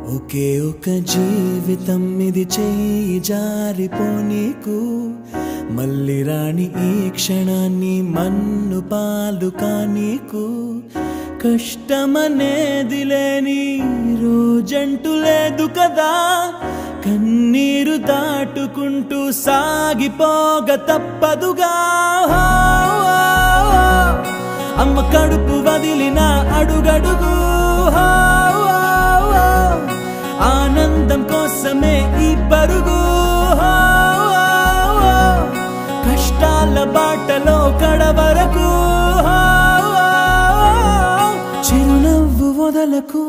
ఒకే ఒక జీవితం ఇది చేయి జారిపోనీకు మళ్ళీ రాని ఈ క్షణాన్ని మన్ను పాలు కానీకు కష్టమనేది లేని రోజంటూ లేదు కదా కన్నీరు దాటుకుంటూ సాగిపోగ తప్పదుగా అమ్మ కడుపు వదిలిన అడుగడుగు ఆనందం కోసమే ఈ పరుగు కష్టాల బాటలో కడవరకు చిరునవ్వు వదలకు